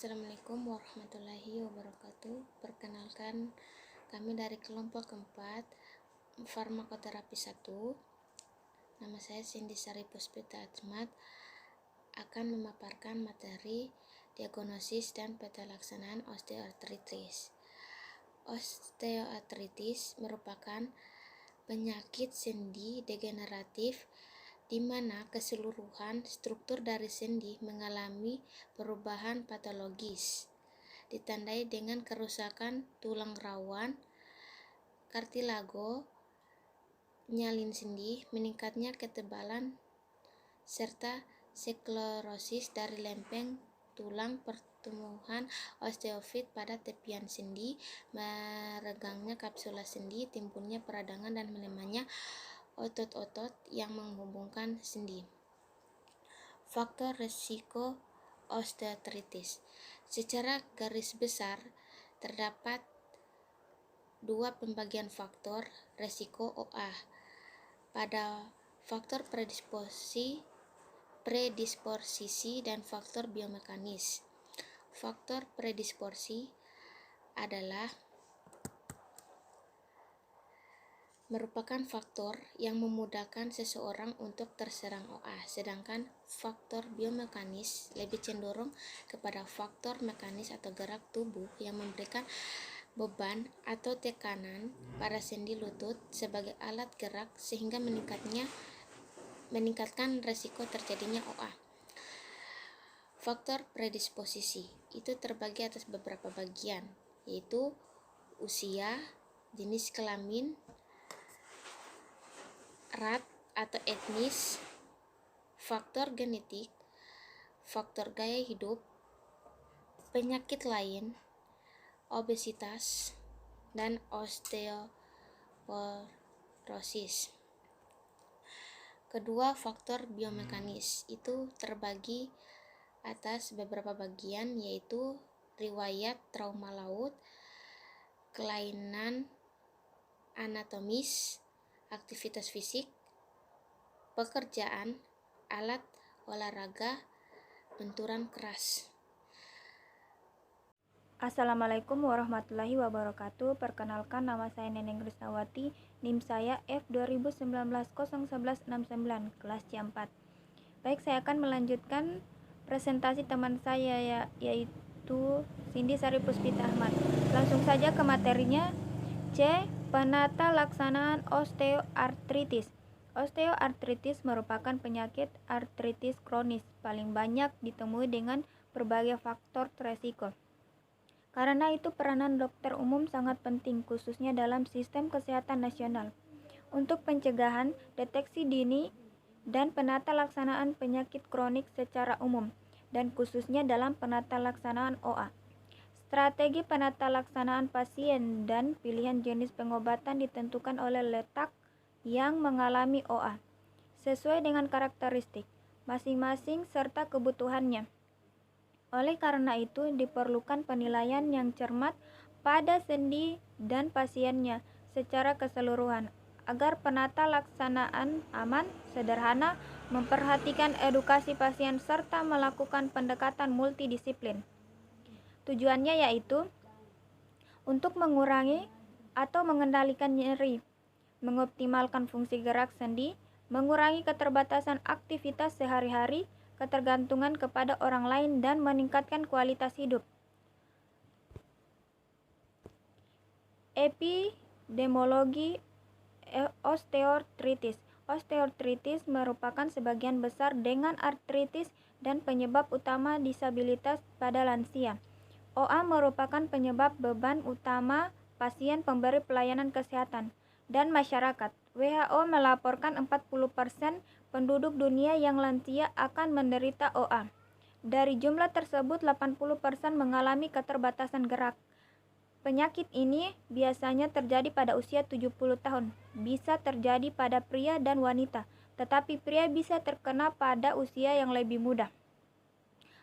Assalamualaikum warahmatullahi wabarakatuh. Perkenalkan, kami dari kelompok keempat Farmakoterapi 1. Nama saya Cindy Sari Puspita Ahmad, akan memaparkan materi diagnosis dan petalaksanaan osteoartritis. Osteoartritis merupakan penyakit sendi degeneratif di mana keseluruhan struktur dari sendi mengalami perubahan patologis, ditandai dengan kerusakan tulang rawan, kartilago, nyalin sendi, meningkatnya ketebalan, serta sklerosis dari lempeng tulang, pertumbuhan osteofit pada tepian sendi, meregangnya kapsula sendi, timbulnya peradangan dan melemahnya otot-otot yang menghubungkan sendi. Faktor risiko osteoartritis. Secara garis besar terdapat dua pembagian faktor risiko OA pada faktor predisposisi dan faktor biomekanis. Faktor predisposisi adalah merupakan faktor yang memudahkan seseorang untuk terserang OA, sedangkan faktor biomekanis lebih cenderung kepada faktor mekanis atau gerak tubuh yang memberikan beban atau tekanan pada sendi lutut sebagai alat gerak sehingga meningkatkan resiko terjadinya OA. Faktor predisposisi itu terbagi atas beberapa bagian, yaitu usia, jenis kelamin, ras atau etnis, faktor genetik, faktor gaya hidup, penyakit lain, obesitas, dan osteoporosis. Kedua, faktor biomekanis itu terbagi atas beberapa bagian, yaitu riwayat trauma laut, kelainan anatomis, aktivitas fisik, pekerjaan, alat olahraga, benturan keras. Assalamualaikum warahmatullahi wabarakatuh. Perkenalkan, nama saya Neneng Krisnawati, NIM saya F2019-01169, kelas C4. Baik, saya akan melanjutkan presentasi teman saya yaitu Cindy Sari Puspita Ahmad. Langsung saja ke materinya. C. Penata laksanaan osteoartritis. Osteoartritis merupakan penyakit artritis kronis, paling banyak ditemui dengan berbagai faktor resiko. Karena itu peranan dokter umum sangat penting, khususnya dalam sistem kesehatan nasional, untuk pencegahan, deteksi dini, dan penata laksanaan penyakit kronik secara umum, dan khususnya dalam penata laksanaan OA. Strategi penata laksanaan pasien dan pilihan jenis pengobatan ditentukan oleh letak yang mengalami OA, sesuai dengan karakteristik masing-masing serta kebutuhannya. Oleh karena itu, diperlukan penilaian yang cermat pada sendi dan pasiennya secara keseluruhan, agar penata laksanaan aman, sederhana, memperhatikan edukasi pasien, serta melakukan pendekatan multidisiplin. Tujuannya yaitu untuk mengurangi atau mengendalikan nyeri, mengoptimalkan fungsi gerak sendi, mengurangi keterbatasan aktivitas sehari-hari, ketergantungan kepada orang lain, dan meningkatkan kualitas hidup. Epidemiologi osteoartritis. Osteoartritis merupakan sebagian besar dengan artritis dan penyebab utama disabilitas pada lansia. OA merupakan penyebab beban utama pasien, pemberi pelayanan kesehatan, dan masyarakat. WHO melaporkan 40% penduduk dunia yang lansia akan menderita OA. Dari jumlah tersebut, 80% mengalami keterbatasan gerak. Penyakit ini biasanya terjadi pada usia 70 tahun. Bisa terjadi pada pria dan wanita, tetapi pria bisa terkena pada usia yang lebih muda.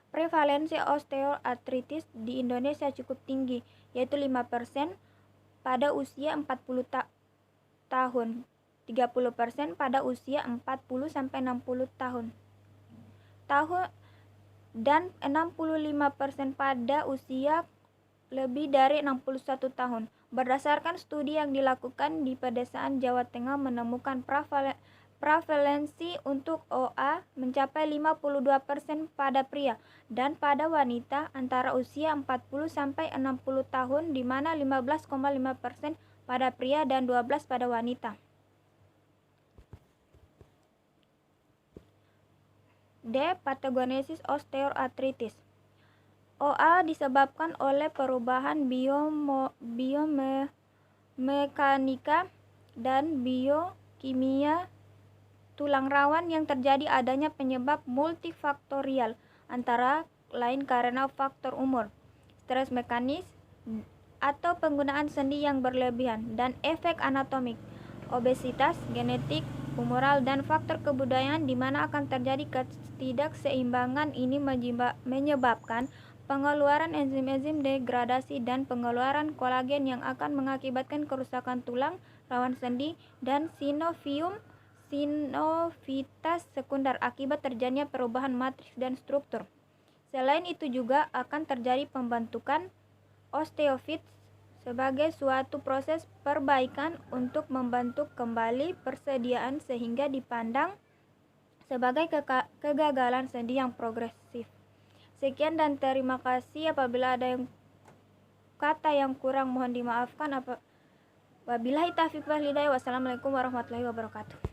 Prevalensi osteoartritis di Indonesia cukup tinggi, yaitu 5% pada usia 40 tahun, 30% pada usia 40-60 tahun. dan 65% pada usia lebih dari 61 tahun. Berdasarkan studi yang dilakukan di pedesaan Jawa Tengah menemukan prevalensi untuk OA mencapai 52% pada pria dan pada wanita antara usia 40 sampai 60 tahun di mana 15,5% pada pria dan 12 pada wanita. D. Pathogenesis osteoarthritis. OA disebabkan oleh perubahan biomekanika dan biokimia tulang rawan yang terjadi adanya penyebab multifaktorial, antara lain karena faktor umur, stres mekanis, atau penggunaan sendi yang berlebihan, dan efek anatomik, obesitas, genetik, humoral, dan faktor kebudayaan di mana akan terjadi ketidakseimbangan ini menyebabkan pengeluaran enzim-enzim degradasi dan pengeluaran kolagen yang akan mengakibatkan kerusakan tulang, rawan sendi, dan sinovitas sekunder akibat terjadinya perubahan matriks dan struktur. Selain itu juga akan terjadi pembentukan osteofit sebagai suatu proses perbaikan untuk membentuk kembali persediaan sehingga dipandang sebagai kegagalan sendi yang progresif. Sekian dan terima kasih. Apabila ada kata yang kurang mohon dimaafkan. Wabillahi taufiq wal hidayah. Wassalamualaikum warahmatullahi wabarakatuh.